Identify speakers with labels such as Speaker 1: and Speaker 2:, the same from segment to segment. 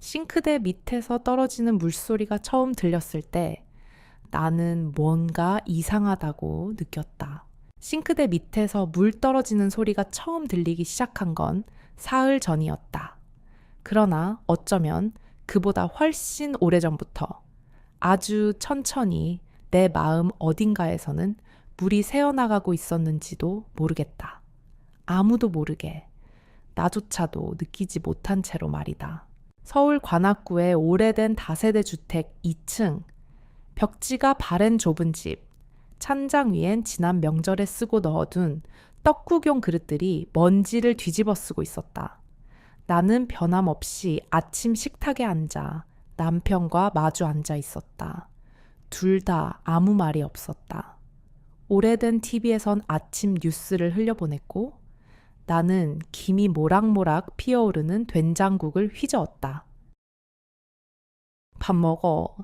Speaker 1: 싱크대 밑에서 떨어지는 물소리가 처음 들렸을 때 나는 뭔가 이상하다고 느꼈다. 싱크대 밑에서 물 떨어지는 소리가 처음 들리기 시작한 건 사흘 전이었다. 그러나 어쩌면 그보다 훨씬 오래전부터 아주 천천히 내 마음 어딘가에서는 물이 새어나가고 있었는지도 모르겠다. 아무도 모르게 나조차도 느끼지 못한 채로 말이다. 서울 관악구의 오래된 다세대 주택 2층, 벽지가 바랜 좁은 집, 찬장 위엔 지난 명절에 쓰고 넣어둔 떡국용 그릇들이 먼지를 뒤집어 쓰고 있었다. 나는 변함없이 아침 식탁에 앉아 남편과 마주 앉아 있었다. 둘 다 아무 말이 없었다. 오래된 TV에선 아침 뉴스를 흘려보냈고 나는 김이 모락모락 피어오르는 된장국을 휘저었다. 밥 먹어.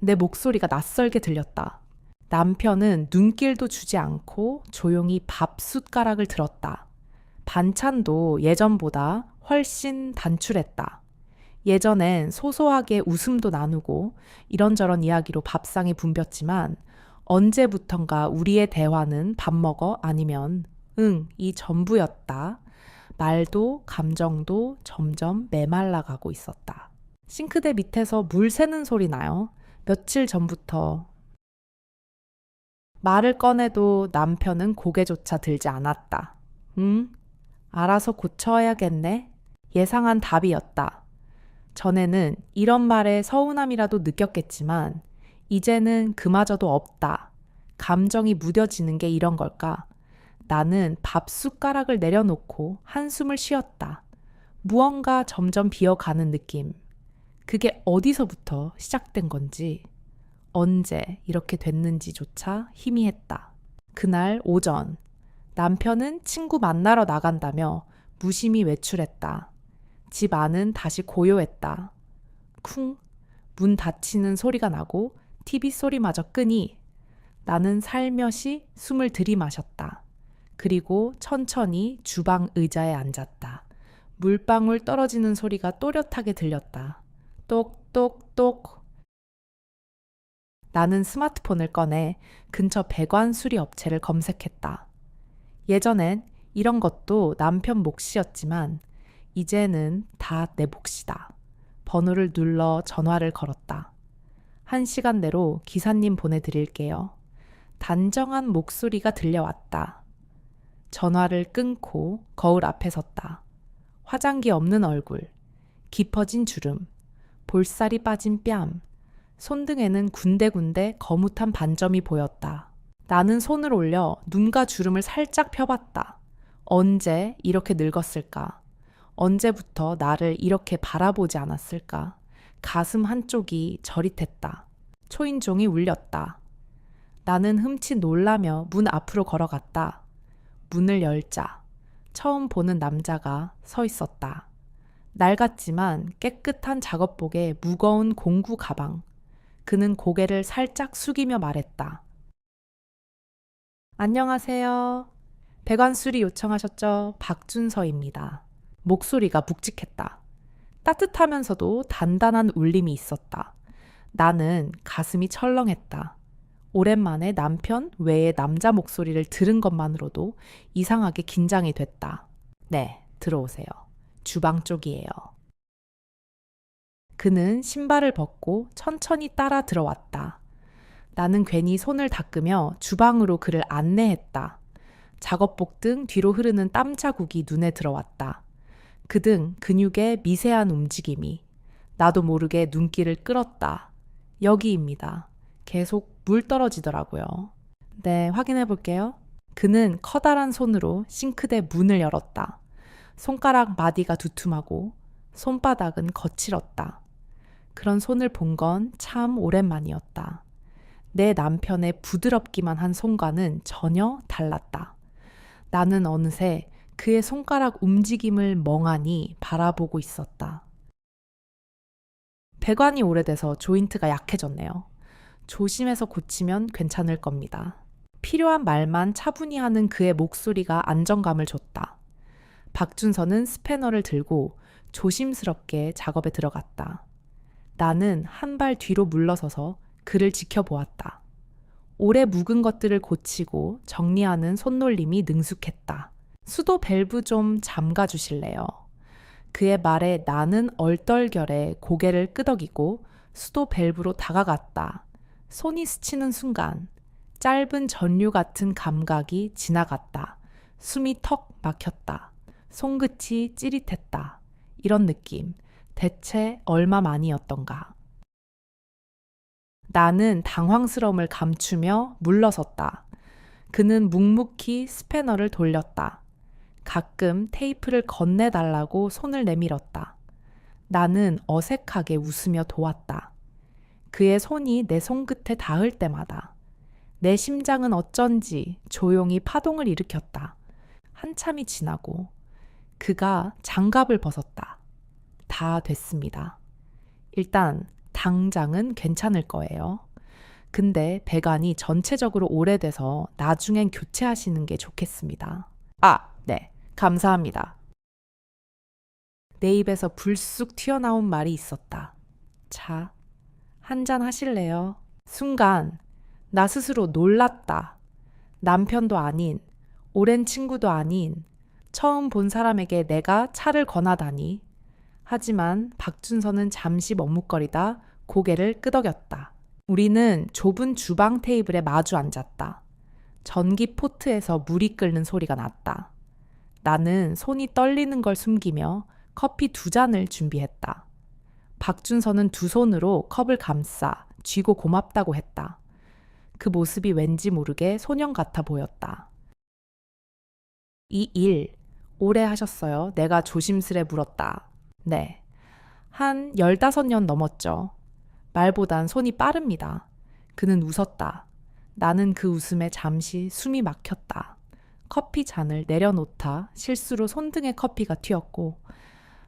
Speaker 1: 내 목소리가 낯설게 들렸다. 남편은 눈길도 주지 않고 조용히 밥 숟가락을 들었다. 반찬도 예전보다 훨씬 단출했다. 예전엔 소소하게 웃음도 나누고 이런저런 이야기로 밥상이 붐볐지만 언제부턴가 우리의 대화는 밥 먹어 아니면 응, 이 전부였다. 말도 감정도 점점 메말라가고 있었다. 싱크대 밑에서 물 새는 소리 나요. 며칠 전부터. 말을 꺼내도 남편은 고개조차 들지 않았다. 응? 알아서 고쳐야겠네? 예상한 답이었다. 전에는 이런 말에 서운함이라도 느꼈겠지만 이제는 그마저도 없다. 감정이 무뎌지는 게 이런 걸까? 나는 밥 숟가락을 내려놓고 한숨을 쉬었다. 무언가 점점 비어가는 느낌. 그게 어디서부터 시작된 건지, 언제 이렇게 됐는지조차 희미했다. 그날 오전, 남편은 친구 만나러 나간다며 무심히 외출했다. 집 안은 다시 고요했다. 쿵, 문 닫히는 소리가 나고 TV 소리마저 끄니 나는 살며시 숨을 들이마셨다. 그리고 천천히 주방 의자에 앉았다. 물방울 떨어지는 소리가 또렷하게 들렸다. 똑똑똑. 나는 스마트폰을 꺼내 근처 배관 수리 업체를 검색했다. 예전엔 이런 것도 남편 몫이었지만 이제는 다 내 몫이다. 번호를 눌러 전화를 걸었다. 1시간 내로 기사님 보내드릴게요. 단정한 목소리가 들려왔다. 전화를 끊고 거울 앞에 섰다. 화장기 없는 얼굴, 깊어진 주름, 볼살이 빠진 뺨, 손등에는 군데군데 거뭇한 반점이 보였다. 나는 손을 올려 눈과 주름을 살짝 펴봤다. 언제 이렇게 늙었을까? 언제부터 나를 이렇게 바라보지 않았을까? 가슴 한쪽이 저릿했다. 초인종이 울렸다. 나는 흠칫 놀라며 문 앞으로 걸어갔다. 문을 열자 처음 보는 남자가 서 있었다. 낡았지만 깨끗한 작업복에 무거운 공구 가방. 그는 고개를 살짝 숙이며 말했다. 안녕하세요. 배관 수리 요청하셨죠? 박준서입니다. 목소리가 묵직했다. 따뜻하면서도 단단한 울림이 있었다. 나는 가슴이 철렁했다. 오랜만에 남편 외의 남자 목소리를 들은 것만으로도 이상하게 긴장이 됐다. 네, 들어오세요. 주방 쪽이에요. 그는 신발을 벗고 천천히 따라 들어왔다. 나는 괜히 손을 닦으며 주방으로 그를 안내했다. 작업복 등 뒤로 흐르는 땀 자국이 눈에 들어왔다. 그 등 근육의 미세한 움직임이 나도 모르게 눈길을 끌었다. 여기입니다. 계속 물 떨어지더라고요. 네, 확인해 볼게요. 그는 커다란 손으로 싱크대 문을 열었다. 손가락 마디가 두툼하고 손바닥은 거칠었다. 그런 손을 본 건 참 오랜만이었다. 내 남편의 부드럽기만 한 손과는 전혀 달랐다. 나는 어느새 그의 손가락 움직임을 멍하니 바라보고 있었다. 배관이 오래돼서 조인트가 약해졌네요. 조심해서 고치면 괜찮을 겁니다. 필요한 말만 차분히 하는 그의 목소리가 안정감을 줬다. 박준서는 스패너를 들고 조심스럽게 작업에 들어갔다. 나는 한 발 뒤로 물러서서 그를 지켜보았다. 오래 묵은 것들을 고치고 정리하는 손놀림이 능숙했다. 수도 밸브 좀 잠가 주실래요? 그의 말에 나는 얼떨결에 고개를 끄덕이고 수도 밸브로 다가갔다. 손이 스치는 순간 짧은 전류 같은 감각이 지나갔다. 숨이 턱 막혔다. 손끝이 찌릿했다. 이런 느낌 대체 얼마만이었던가. 나는 당황스러움을 감추며 물러섰다. 그는 묵묵히 스패너를 돌렸다. 가끔 테이프를 건네달라고 손을 내밀었다. 나는 어색하게 웃으며 도왔다. 그의 손이 내 손끝에 닿을 때마다 내 심장은 어쩐지 조용히 파동을 일으켰다. 한참이 지나고 그가 장갑을 벗었다. 다 됐습니다. 일단 당장은 괜찮을 거예요. 근데 배관이 전체적으로 오래돼서 나중엔 교체하시는 게 좋겠습니다. 네. 감사합니다. 내 입에서 불쑥 튀어나온 말이 있었다. 차, 한잔 하실래요? 순간 나 스스로 놀랐다. 남편도 아닌, 오랜 친구도 아닌, 처음 본 사람에게 내가 차를 권하다니. 하지만 박준서는 잠시 머뭇거리다 고개를 끄덕였다. 우리는 좁은 주방 테이블에 마주 앉았다. 전기 포트에서 물이 끓는 소리가 났다. 나는 손이 떨리는 걸 숨기며 커피 2잔을 준비했다. 박준서는 2손으로 컵을 감싸 쥐고 고맙다고 했다. 그 모습이 왠지 모르게 소년 같아 보였다. 이 일 오래 하셨어요? 내가 조심스레 물었다. 네. 한 15년 넘었죠. 말보단 손이 빠릅니다. 그는 웃었다. 나는 그 웃음에 잠시 숨이 막혔다. 커피 잔을 내려놓다 실수로 손등에 커피가 튀었고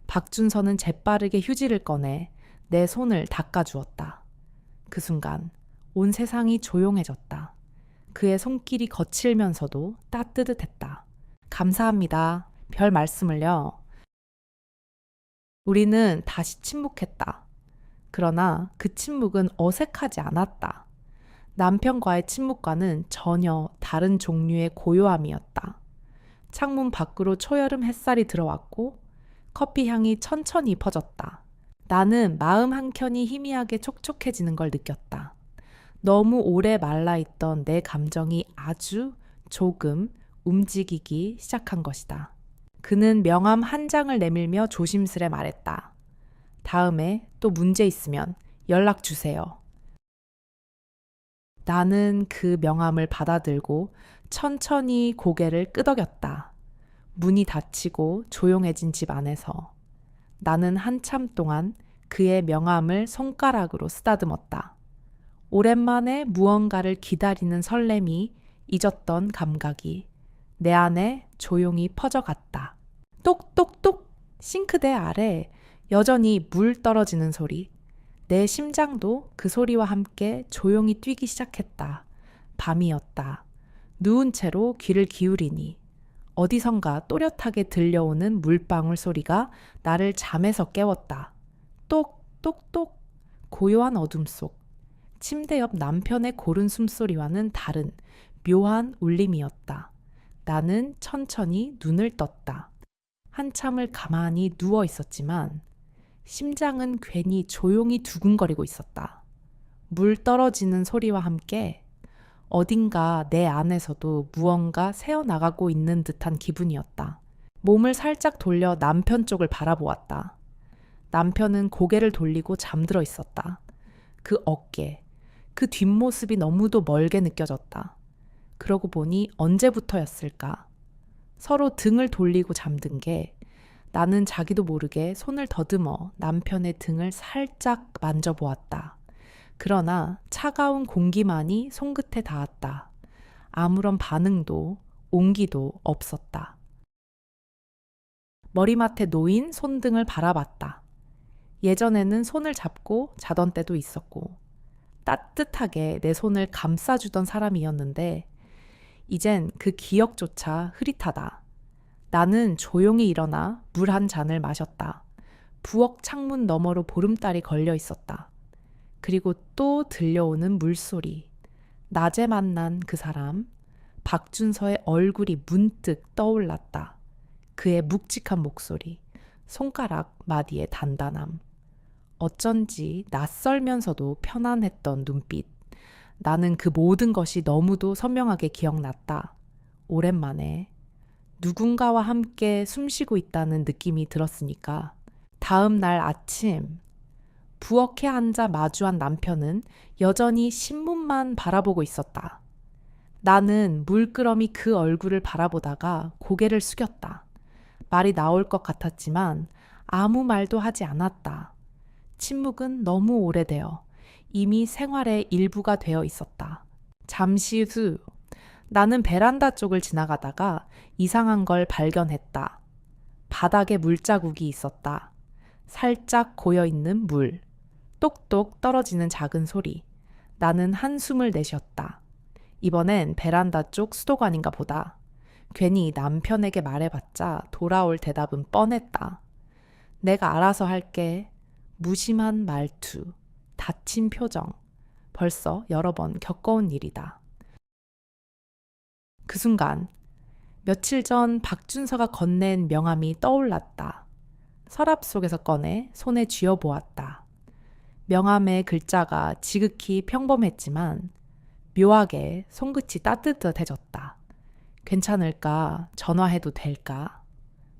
Speaker 1: 박준서는 재빠르게 휴지를 꺼내 내 손을 닦아주었다. 그 순간 온 세상이 조용해졌다. 그의 손길이 거칠면서도 따뜻했다. 감사합니다. 별 말씀을요. 우리는 다시 침묵했다. 그러나 그 침묵은 어색하지 않았다. 남편과의 침묵과는 전혀 다른 종류의 고요함이었다. 창문 밖으로 초여름 햇살이 들어왔고 커피 향이 천천히 퍼졌다. 나는 마음 한켠이 희미하게 촉촉해지는 걸 느꼈다. 너무 오래 말라있던 내 감정이 아주 조금 움직이기 시작한 것이다. 그는 명함 한 장을 내밀며 조심스레 말했다. 다음에 또 문제 있으면 연락 주세요. 나는 그 명함을 받아들고 천천히 고개를 끄덕였다. 문이 닫히고 조용해진 집 안에서 나는 한참 동안 그의 명함을 손가락으로 쓰다듬었다. 오랜만에 무언가를 기다리는 설렘이 잊었던 감각이 내 안에 조용히 퍼져갔다. 똑똑똑! 싱크대 아래 여전히 물 떨어지는 소리. 내 심장도 그 소리와 함께 조용히 뛰기 시작했다. 밤이었다. 누운 채로 귀를 기울이니 어디선가 또렷하게 들려오는 물방울 소리가 나를 잠에서 깨웠다. 똑똑똑! 고요한 어둠 속 침대 옆 남편의 고른 숨소리와는 다른 묘한 울림이었다. 나는 천천히 눈을 떴다. 한참을 가만히 누워 있었지만 심장은 괜히 조용히 두근거리고 있었다. 물 떨어지는 소리와 함께 어딘가 내 안에서도 무언가 새어나가고 있는 듯한 기분이었다. 몸을 살짝 돌려 남편 쪽을 바라보았다. 남편은 고개를 돌리고 잠들어 있었다. 그 어깨, 그 뒷모습이 너무도 멀게 느껴졌다. 그러고 보니 언제부터였을까? 서로 등을 돌리고 잠든 게 나는 자기도 모르게 손을 더듬어 남편의 등을 살짝 만져보았다. 그러나 차가운 공기만이 손끝에 닿았다. 아무런 반응도 온기도 없었다. 머리맡에 놓인 손등을 바라봤다. 예전에는 손을 잡고 자던 때도 있었고 따뜻하게 내 손을 감싸주던 사람이었는데 이젠 그 기억조차 흐릿하다. 나는 조용히 일어나 물 한 잔을 마셨다. 부엌 창문 너머로 보름달이 걸려 있었다. 그리고 또 들려오는 물소리. 낮에 만난 그 사람, 박준서의 얼굴이 문득 떠올랐다. 그의 묵직한 목소리, 손가락 마디의 단단함. 어쩐지 낯설면서도 편안했던 눈빛. 나는 그 모든 것이 너무도 선명하게 기억났다. 오랜만에 누군가와 함께 숨쉬고 있다는 느낌이 들었으니까. 다음 날 아침, 부엌에 앉아 마주한 남편은 여전히 신문만 바라보고 있었다. 나는 물끄러미 그 얼굴을 바라보다가 고개를 숙였다. 말이 나올 것 같았지만 아무 말도 하지 않았다. 침묵은 너무 오래되어 이미 생활의 일부가 되어 있었다. 잠시 후 나는 베란다 쪽을 지나가다가 이상한 걸 발견했다. 바닥에 물자국이 있었다. 살짝 고여있는 물. 똑똑 떨어지는 작은 소리. 나는 한숨을 내쉬었다. 이번엔 베란다 쪽 수도관인가 보다. 괜히 남편에게 말해봤자 돌아올 대답은 뻔했다. 내가 알아서 할게. 무심한 말투, 다친 표정. 벌써 여러 번 겪어온 일이다. 그 순간 며칠 전 박준서가 건넨 명함이 떠올랐다. 서랍 속에서 꺼내 손에 쥐어보았다. 명함의 글자가 지극히 평범했지만 묘하게 손끝이 따뜻해졌다. 괜찮을까? 전화해도 될까?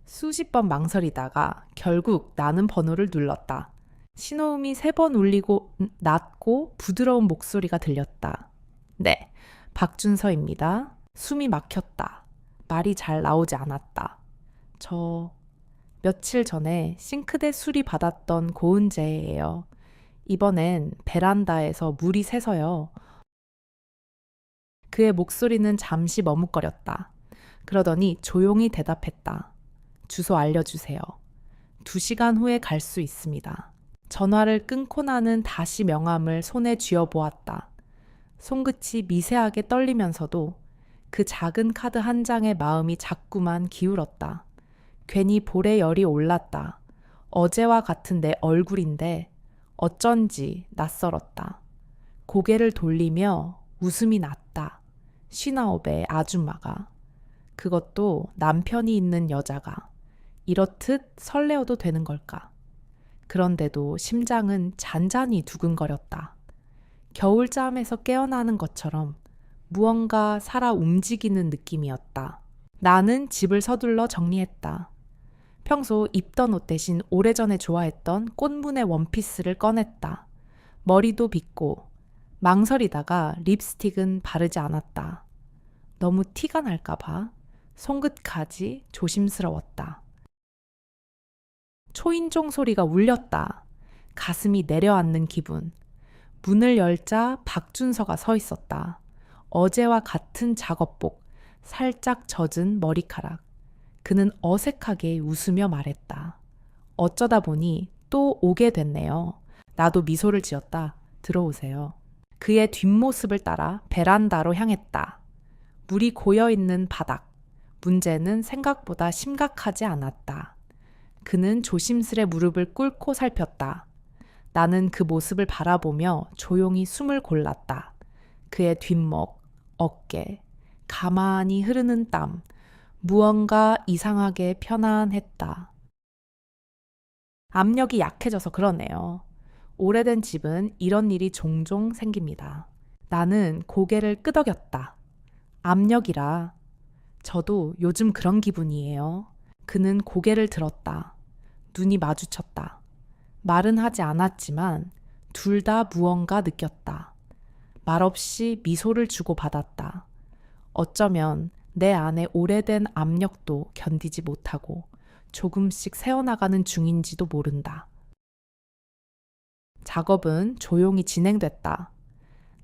Speaker 1: 수십 번 망설이다가 결국 나는 번호를 눌렀다. 신호음이 3번 울리고 낮고 부드러운 목소리가 들렸다. 네, 박준서입니다. 숨이 막혔다. 말이 잘 나오지 않았다. 저 며칠 전에 싱크대 수리 받았던 고은재예요. 이번엔 베란다에서 물이 새서요. 그의 목소리는 잠시 머뭇거렸다. 그러더니 조용히 대답했다. 주소 알려주세요. 2시간 후에 갈 수 있습니다. 전화를 끊고 나는 다시 명함을 손에 쥐어보았다. 손끝이 미세하게 떨리면서도 그 작은 카드 한 장에 마음이 자꾸만 기울었다. 괜히 볼에 열이 올랐다. 어제와 같은 내 얼굴인데 어쩐지 낯설었다. 고개를 돌리며 웃음이 났다. 59의 아줌마가. 그것도 남편이 있는 여자가. 이렇듯 설레어도 되는 걸까? 그런데도 심장은 잔잔히 두근거렸다. 겨울잠에서 깨어나는 것처럼 무언가 살아 움직이는 느낌이었다. 나는 집을 서둘러 정리했다. 평소 입던 옷 대신 오래전에 좋아했던 꽃무늬 원피스를 꺼냈다. 머리도 빗고 망설이다가 립스틱은 바르지 않았다. 너무 티가 날까봐 손끝까지 조심스러웠다. 초인종 소리가 울렸다. 가슴이 내려앉는 기분. 문을 열자 박준서가 서 있었다. 어제와 같은 작업복, 살짝 젖은 머리카락. 그는 어색하게 웃으며 말했다. 어쩌다 보니 또 오게 됐네요. 나도 미소를 지었다. 들어오세요. 그의 뒷모습을 따라 베란다로 향했다. 물이 고여있는 바닥. 문제는 생각보다 심각하지 않았다. 그는 조심스레 무릎을 꿇고 살폈다. 나는 그 모습을 바라보며 조용히 숨을 골랐다. 그의 뒷목, 어깨, 가만히 흐르는 땀, 무언가 이상하게 편안했다. 압력이 약해져서 그러네요. 오래된 집은 이런 일이 종종 생깁니다. 나는 고개를 끄덕였다. 압력이라. 저도 요즘 그런 기분이에요. 그는 고개를 들었다. 눈이 마주쳤다. 말은 하지 않았지만 둘 다 무언가 느꼈다. 말없이 미소를 주고받았다. 어쩌면 내 안에 오래된 압력도 견디지 못하고 조금씩 새어나가는 중인지도 모른다. 작업은 조용히 진행됐다.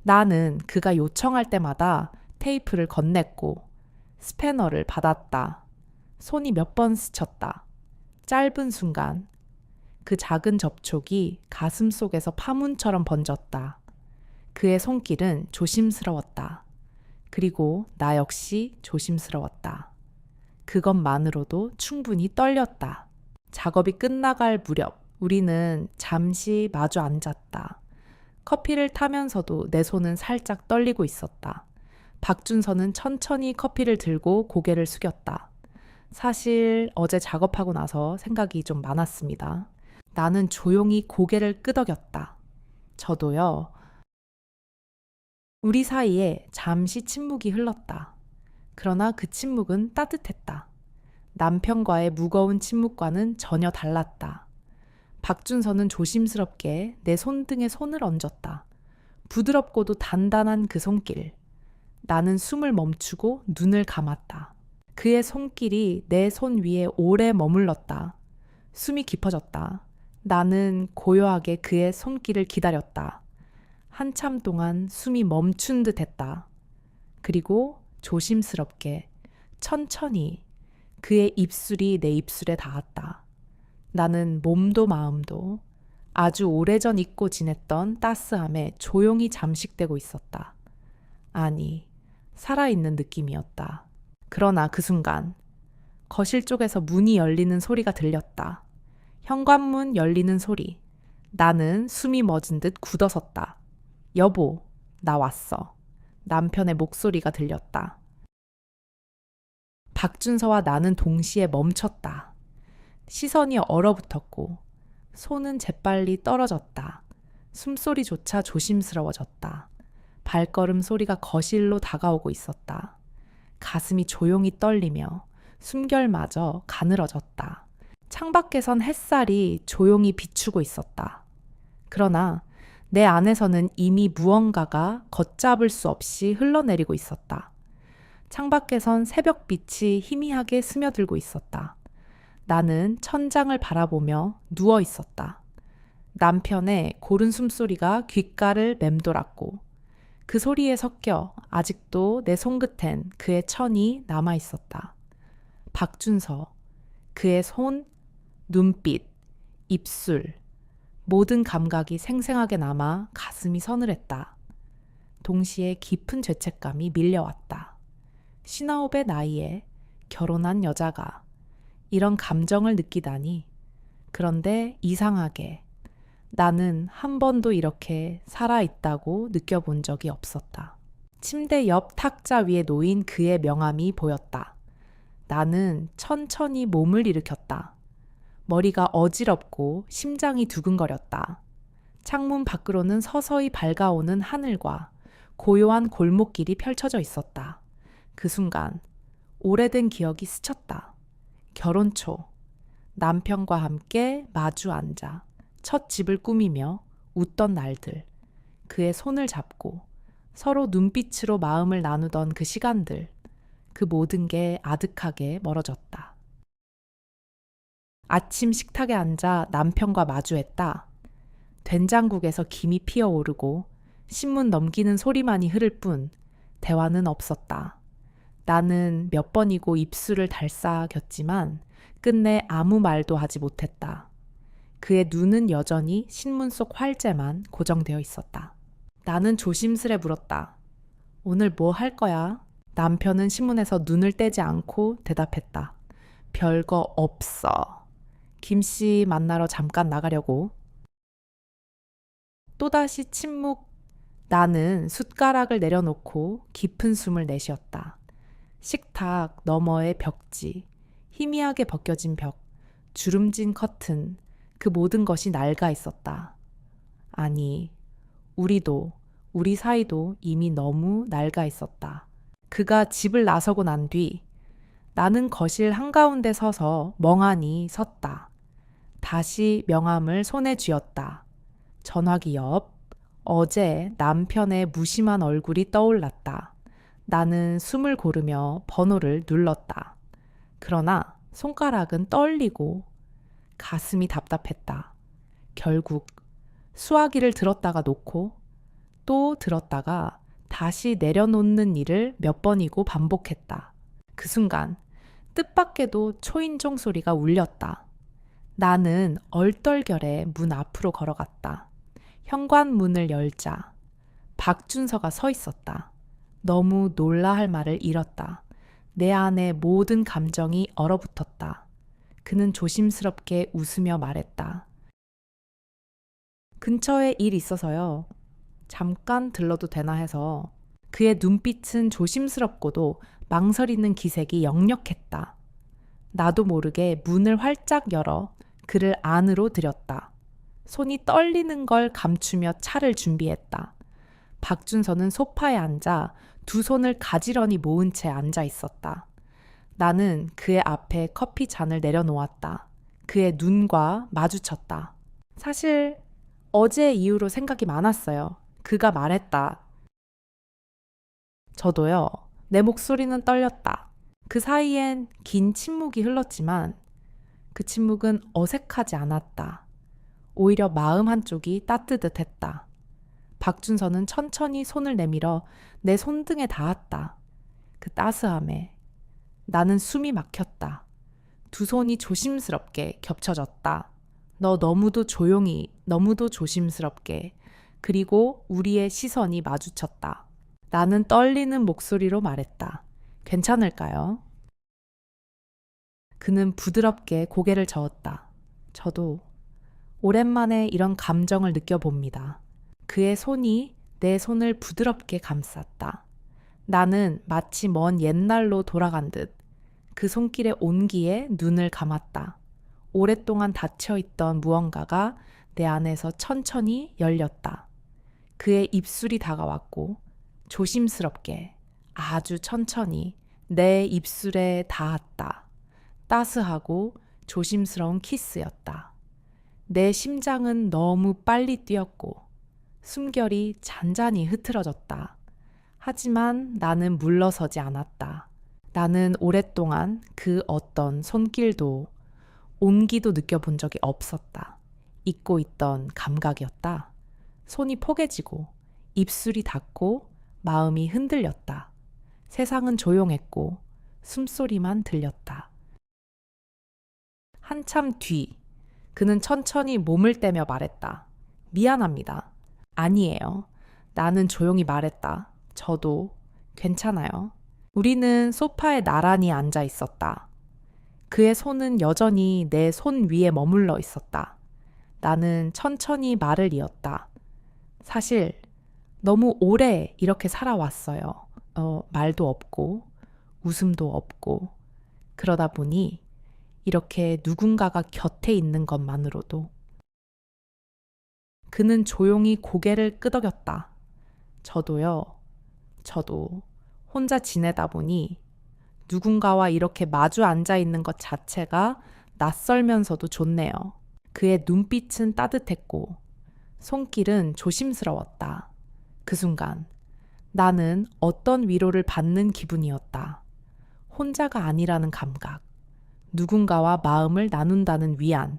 Speaker 1: 나는 그가 요청할 때마다 테이프를 건넸고 스패너를 받았다. 손이 몇 번 스쳤다. 짧은 순간 그 작은 접촉이 가슴 속에서 파문처럼 번졌다. 그의 손길은 조심스러웠다. 그리고 나 역시 조심스러웠다. 그것만으로도 충분히 떨렸다. 작업이 끝나갈 무렵 우리는 잠시 마주 앉았다. 커피를 타면서도 내 손은 살짝 떨리고 있었다. 박준서는 천천히 커피를 들고 고개를 숙였다. 사실 어제 작업하고 나서 생각이 좀 많았습니다. 나는 조용히 고개를 끄덕였다. 저도요. 우리 사이에 잠시 침묵이 흘렀다. 그러나 그 침묵은 따뜻했다. 남편과의 무거운 침묵과는 전혀 달랐다. 박준서는 조심스럽게 내 손등에 손을 얹었다. 부드럽고도 단단한 그 손길. 나는 숨을 멈추고 눈을 감았다. 그의 손길이 내 손 위에 오래 머물렀다. 숨이 깊어졌다. 나는 고요하게 그의 손길을 기다렸다. 한참 동안 숨이 멈춘 듯 했다. 그리고 조심스럽게, 천천히 그의 입술이 내 입술에 닿았다. 나는 몸도 마음도 아주 오래전 잊고 지냈던 따스함에 조용히 잠식되고 있었다. 아니, 살아있는 느낌이었다. 그러나 그 순간 거실 쪽에서 문이 열리는 소리가 들렸다. 현관문 열리는 소리. 나는 숨이 멎은 듯 굳어섰다. 여보, 나 왔어. 남편의 목소리가 들렸다. 박준서와 나는 동시에 멈췄다. 시선이 얼어붙었고 손은 재빨리 떨어졌다. 숨소리조차 조심스러워졌다. 발걸음 소리가 거실로 다가오고 있었다. 가슴이 조용히 떨리며 숨결마저 가늘어졌다. 창밖에선 햇살이 조용히 비추고 있었다. 그러나 내 안에서는 이미 무언가가 걷잡을 수 없이 흘러내리고 있었다. 창밖에선 새벽빛이 희미하게 스며들고 있었다. 나는 천장을 바라보며 누워 있었다. 남편의 고른 숨소리가 귓가를 맴돌았고 그 소리에 섞여 아직도 내 손끝엔 그의 천이 남아 있었다. 박준서, 그의 손, 눈빛, 입술, 모든 감각이 생생하게 남아 가슴이 서늘했다. 동시에 깊은 죄책감이 밀려왔다. 59의 나이에 결혼한 여자가 이런 감정을 느끼다니. 그런데 이상하게 나는 한 번도 이렇게 살아있다고 느껴본 적이 없었다. 침대 옆 탁자 위에 놓인 그의 명함이 보였다. 나는 천천히 몸을 일으켰다. 머리가 어지럽고 심장이 두근거렸다. 창문 밖으로는 서서히 밝아오는 하늘과 고요한 골목길이 펼쳐져 있었다. 그 순간 오래된 기억이 스쳤다. 결혼 초 남편과 함께 마주 앉아 첫 집을 꾸미며 웃던 날들, 그의 손을 잡고 서로 눈빛으로 마음을 나누던 그 시간들, 그 모든 게 아득하게 멀어졌다. 아침 식탁에 앉아 남편과 마주했다. 된장국에서 김이 피어오르고 신문 넘기는 소리만이 흐를 뿐 대화는 없었다. 나는 몇 번이고 입술을 달싹였지만 끝내 아무 말도 하지 못했다. 그의 눈은 여전히 신문 속 활제만 고정되어 있었다. 나는 조심스레 물었다. 오늘 뭐 할 거야? 남편은 신문에서 눈을 떼지 않고 대답했다. 별거 없어. 김씨 만나러 잠깐 나가려고. 또다시 침묵. 나는 숟가락을 내려놓고 깊은 숨을 내쉬었다. 식탁 너머의 벽지, 희미하게 벗겨진 벽, 주름진 커튼, 그 모든 것이 낡아 있었다. 아니, 우리 사이도 이미 너무 낡아 있었다. 그가 집을 나서고 난 뒤 나는 거실 한가운데 서서 멍하니 섰다. 다시 명함을 손에 쥐었다. 전화기 옆 어제 남편의 무심한 얼굴이 떠올랐다. 나는 숨을 고르며 번호를 눌렀다. 그러나 손가락은 떨리고 가슴이 답답했다. 결국 수화기를 들었다가 놓고 또 들었다가 다시 내려놓는 일을 몇 번이고 반복했다. 그 순간 뜻밖에도 초인종 소리가 울렸다. 나는 얼떨결에 문 앞으로 걸어갔다. 현관문을 열자 박준서가 서 있었다. 너무 놀라 할 말을 잃었다. 내 안에 모든 감정이 얼어붙었다. 그는 조심스럽게 웃으며 말했다. 근처에 일 있어서요. 잠깐 들러도 되나 해서. 그의 눈빛은 조심스럽고도 망설이는 기색이 역력했다. 나도 모르게 문을 활짝 열어 그를 안으로 들였다. 손이 떨리는 걸 감추며 차를 준비했다. 박준서는 소파에 앉아 두 손을 가지런히 모은 채 앉아 있었다. 나는 그의 앞에 커피 잔을 내려놓았다. 그의 눈과 마주쳤다. 사실 어제 이후로 생각이 많았어요. 그가 말했다. 저도요. 내 목소리는 떨렸다. 그 사이엔 긴 침묵이 흘렀지만 그 침묵은 어색하지 않았다. 오히려 마음 한쪽이 따뜻했다. 박준서는 천천히 손을 내밀어 내 손등에 닿았다. 그 따스함에 나는 숨이 막혔다. 두 손이 조심스럽게 겹쳐졌다. 너 너무도 조용히, 너무도 조심스럽게. 그리고 우리의 시선이 마주쳤다. 나는 떨리는 목소리로 말했다. 괜찮을까요? 그는 부드럽게 고개를 저었다. 저도 오랜만에 이런 감정을 느껴봅니다. 그의 손이 내 손을 부드럽게 감쌌다. 나는 마치 먼 옛날로 돌아간 듯 그 손길의 온기에 눈을 감았다. 오랫동안 닫혀있던 무언가가 내 안에서 천천히 열렸다. 그의 입술이 다가왔고 조심스럽게 아주 천천히 내 입술에 닿았다. 따스하고 조심스러운 키스였다. 내 심장은 너무 빨리 뛰었고 숨결이 잔잔히 흐트러졌다. 하지만 나는 물러서지 않았다. 나는 오랫동안 그 어떤 손길도 온기도 느껴본 적이 없었다. 잊고 있던 감각이었다. 손이 포개지고 입술이 닿고 마음이 흔들렸다. 세상은 조용했고 숨소리만 들렸다. 한참 뒤 그는 천천히 몸을 떼며 말했다. 미안합니다. 아니에요. 나는 조용히 말했다. 저도 괜찮아요. 우리는 소파에 나란히 앉아 있었다. 그의 손은 여전히 내 손 위에 머물러 있었다. 나는 천천히 말을 이었다. 사실 너무 오래 이렇게 살아왔어요. 말도 없고 웃음도 없고 그러다 보니 이렇게 누군가가 곁에 있는 것만으로도. 그는 조용히 고개를 끄덕였다. 저도 혼자 지내다 보니 누군가와 이렇게 마주 앉아 있는 것 자체가 낯설면서도 좋네요. 그의 눈빛은 따뜻했고 손길은 조심스러웠다. 그 순간 나는 어떤 위로를 받는 기분이었다. 혼자가 아니라는 감각, 누군가와 마음을 나눈다는 위안,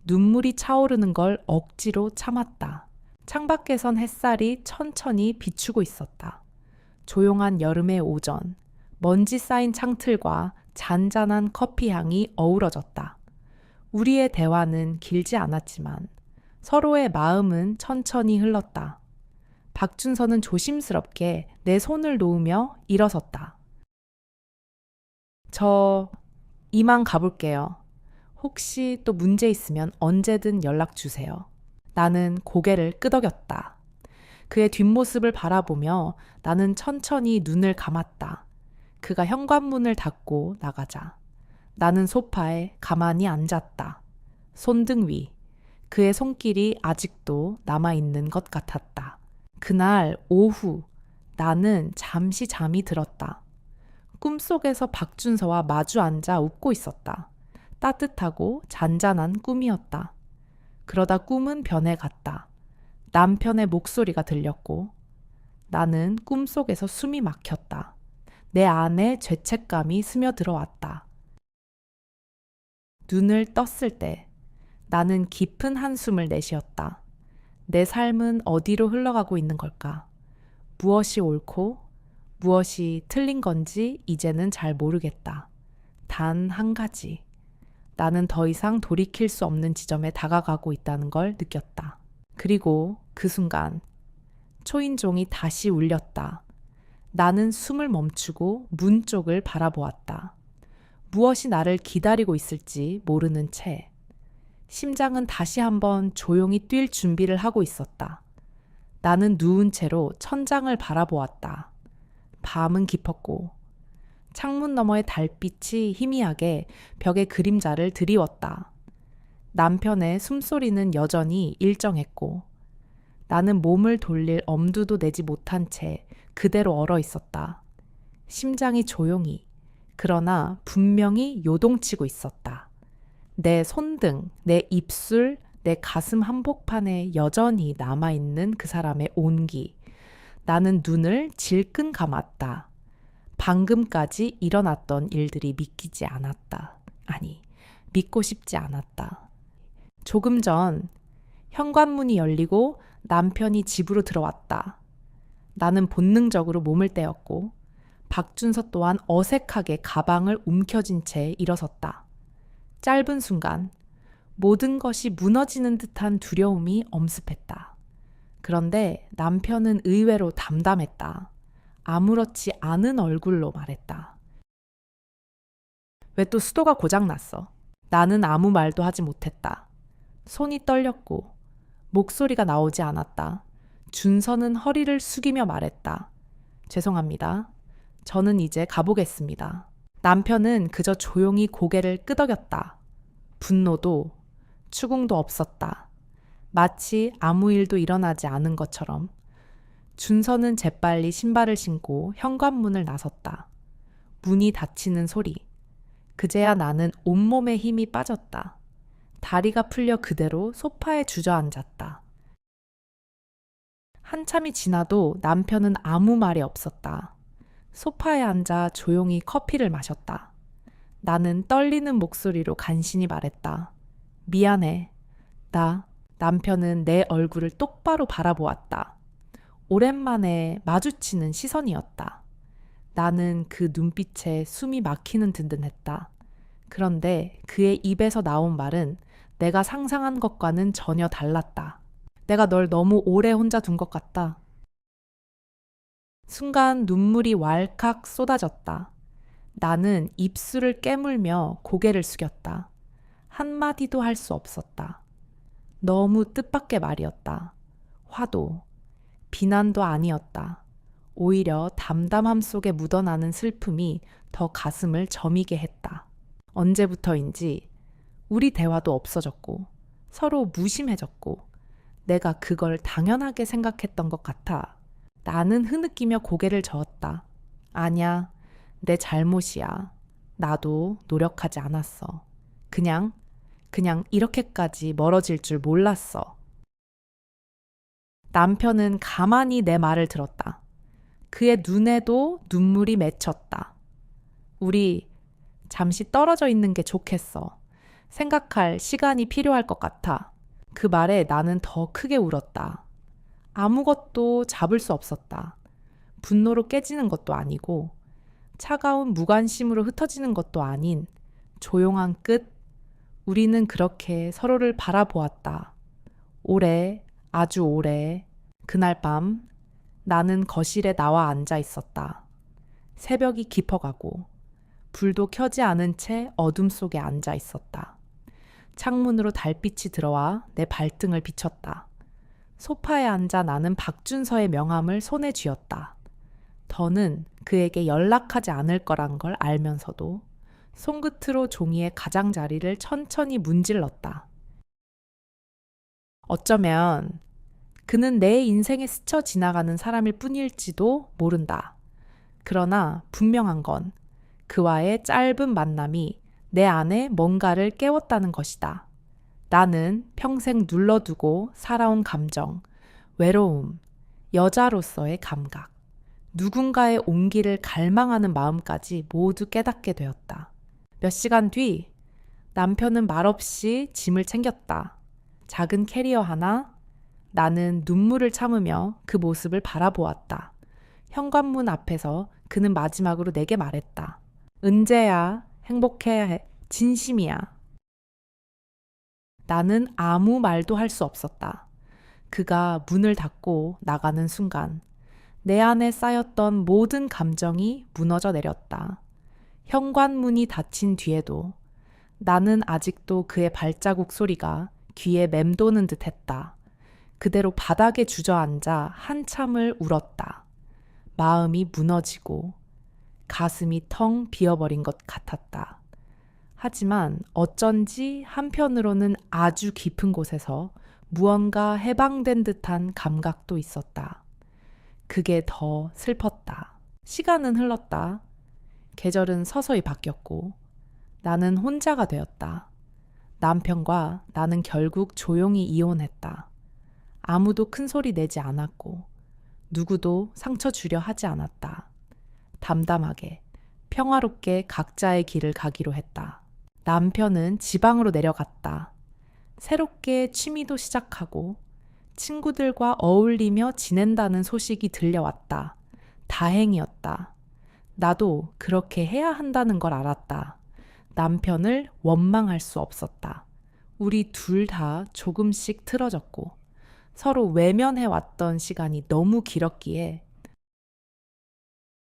Speaker 1: 눈물이 차오르는 걸 억지로 참았다. 창밖에선 햇살이 천천히 비추고 있었다. 조용한 여름의 오전, 먼지 쌓인 창틀과 잔잔한 커피 향이 어우러졌다. 우리의 대화는 길지 않았지만 서로의 마음은 천천히 흘렀다. 박준서는 조심스럽게 내 손을 놓으며 일어섰다. 저 이만 가볼게요. 혹시 또 문제 있으면 언제든 연락 주세요. 나는 고개를 끄덕였다. 그의 뒷모습을 바라보며 나는 천천히 눈을 감았다. 그가 현관문을 닫고 나가자. 나는 소파에 가만히 앉았다. 손등 위. 그의 손길이 아직도 남아있는 것 같았다. 그날 오후 나는 잠시 잠이 들었다. 꿈속에서 박준서와 마주 앉아 웃고 있었다. 따뜻하고 잔잔한 꿈이었다. 그러다 꿈은 변해갔다. 남편의 목소리가 들렸고 나는 꿈속에서 숨이 막혔다. 내 안에 죄책감이 스며들어왔다. 눈을 떴을 때 나는 깊은 한숨을 내쉬었다. 내 삶은 어디로 흘러가고 있는 걸까? 무엇이 옳고 무엇이 틀린 건지 이제는 잘 모르겠다. 단 한 가지. 나는 더 이상 돌이킬 수 없는 지점에 다가가고 있다는 걸 느꼈다. 그리고 그 순간 초인종이 다시 울렸다. 나는 숨을 멈추고 문 쪽을 바라보았다. 무엇이 나를 기다리고 있을지 모르는 채 심장은 다시 한번 조용히 뛸 준비를 하고 있었다. 나는 누운 채로 천장을 바라보았다. 밤은 깊었고 창문 너머의 달빛이 희미하게 벽의 그림자를 드리웠다. 남편의 숨소리는 여전히 일정했고 나는 몸을 돌릴 엄두도 내지 못한 채 그대로 얼어 있었다. 심장이 조용히, 그러나 분명히 요동치고 있었다. 내 손등, 내 입술, 내 가슴 한복판에 여전히 남아있는 그 사람의 온기. 나는 눈을 질끈 감았다. 방금까지 일어났던 일들이 믿기지 않았다. 아니, 믿고 싶지 않았다. 조금 전 현관문이 열리고 남편이 집으로 들어왔다. 나는 본능적으로 몸을 떼었고 박준서 또한 어색하게 가방을 움켜쥔 채 일어섰다. 짧은 순간 모든 것이 무너지는 듯한 두려움이 엄습했다. 그런데 남편은 의외로 담담했다. 아무렇지 않은 얼굴로 말했다. 왜 또 수도가 고장났어? 나는 아무 말도 하지 못했다. 손이 떨렸고 목소리가 나오지 않았다. 준서는 허리를 숙이며 말했다. 죄송합니다. 저는 이제 가보겠습니다. 남편은 그저 조용히 고개를 끄덕였다. 분노도 추궁도 없었다. 마치 아무 일도 일어나지 않은 것처럼. 준서는 재빨리 신발을 신고 현관문을 나섰다. 문이 닫히는 소리. 그제야 나는 온몸에 힘이 빠졌다. 다리가 풀려 그대로 소파에 주저앉았다. 한참이 지나도 남편은 아무 말이 없었다. 소파에 앉아 조용히 커피를 마셨다. 나는 떨리는 목소리로 간신히 말했다. 미안해. 남편은 내 얼굴을 똑바로 바라보았다. 오랜만에 마주치는 시선이었다. 나는 그 눈빛에 숨이 막히는 든든했다. 그런데 그의 입에서 나온 말은 내가 상상한 것과는 전혀 달랐다. 내가 널 너무 오래 혼자 둔 것 같다. 순간 눈물이 왈칵 쏟아졌다. 나는 입술을 깨물며 고개를 숙였다. 한마디도 할 수 없었다. 너무 뜻밖의 말이었다. 화도, 비난도 아니었다. 오히려 담담함 속에 묻어나는 슬픔이 더 가슴을 저미게 했다. 언제부터인지 우리 대화도 없어졌고 서로 무심해졌고 내가 그걸 당연하게 생각했던 것 같아. 나는 흐느끼며 고개를 저었다. 아냐, 내 잘못이야. 나도 노력하지 않았어. 그냥 이렇게까지 멀어질 줄 몰랐어. 남편은 가만히 내 말을 들었다. 그의 눈에도 눈물이 맺혔다. 우리 잠시 떨어져 있는 게 좋겠어. 생각할 시간이 필요할 것 같아. 그 말에 나는 더 크게 울었다. 아무것도 잡을 수 없었다. 분노로 깨지는 것도 아니고 차가운 무관심으로 흩어지는 것도 아닌 조용한 끝. 우리는 그렇게 서로를 바라보았다. 오래, 아주 오래. 그날 밤 나는 거실에 나와 앉아 있었다. 새벽이 깊어가고 불도 켜지 않은 채 어둠 속에 앉아 있었다. 창문으로 달빛이 들어와 내 발등을 비쳤다. 소파에 앉아 나는 박준서의 명함을 손에 쥐었다. 더는 그에게 연락하지 않을 거란 걸 알면서도 손끝으로 종이의 가장자리를 천천히 문질렀다. 어쩌면 그는 내 인생에 스쳐 지나가는 사람일 뿐일지도 모른다. 그러나 분명한 건 그와의 짧은 만남이 내 안에 뭔가를 깨웠다는 것이다. 나는 평생 눌러두고 살아온 감정, 외로움, 여자로서의 감각, 누군가의 온기를 갈망하는 마음까지 모두 깨닫게 되었다. 몇 시간 뒤 남편은 말없이 짐을 챙겼다. 작은 캐리어 하나. 나는 눈물을 참으며 그 모습을 바라보았다. 현관문 앞에서 그는 마지막으로 내게 말했다. 은재야, 행복해야 해. 진심이야. 나는 아무 말도 할 수 없었다. 그가 문을 닫고 나가는 순간 내 안에 쌓였던 모든 감정이 무너져 내렸다. 현관문이 닫힌 뒤에도 나는 아직도 그의 발자국 소리가 귀에 맴도는 듯 했다. 그대로 바닥에 주저앉아 한참을 울었다. 마음이 무너지고 가슴이 텅 비어버린 것 같았다. 하지만 어쩐지 한편으로는 아주 깊은 곳에서 무언가 해방된 듯한 감각도 있었다. 그게 더 슬펐다. 시간은 흘렀다. 계절은 서서히 바뀌었고 나는 혼자가 되었다. 남편과 나는 결국 조용히 이혼했다. 아무도 큰 소리 내지 않았고 누구도 상처 주려 하지 않았다. 담담하게 평화롭게 각자의 길을 가기로 했다. 남편은 지방으로 내려갔다. 새롭게 취미도 시작하고 친구들과 어울리며 지낸다는 소식이 들려왔다. 다행이었다. 나도 그렇게 해야 한다는 걸 알았다. 남편을 원망할 수 없었다. 우리 둘 다 조금씩 틀어졌고 서로 외면해왔던 시간이 너무 길었기에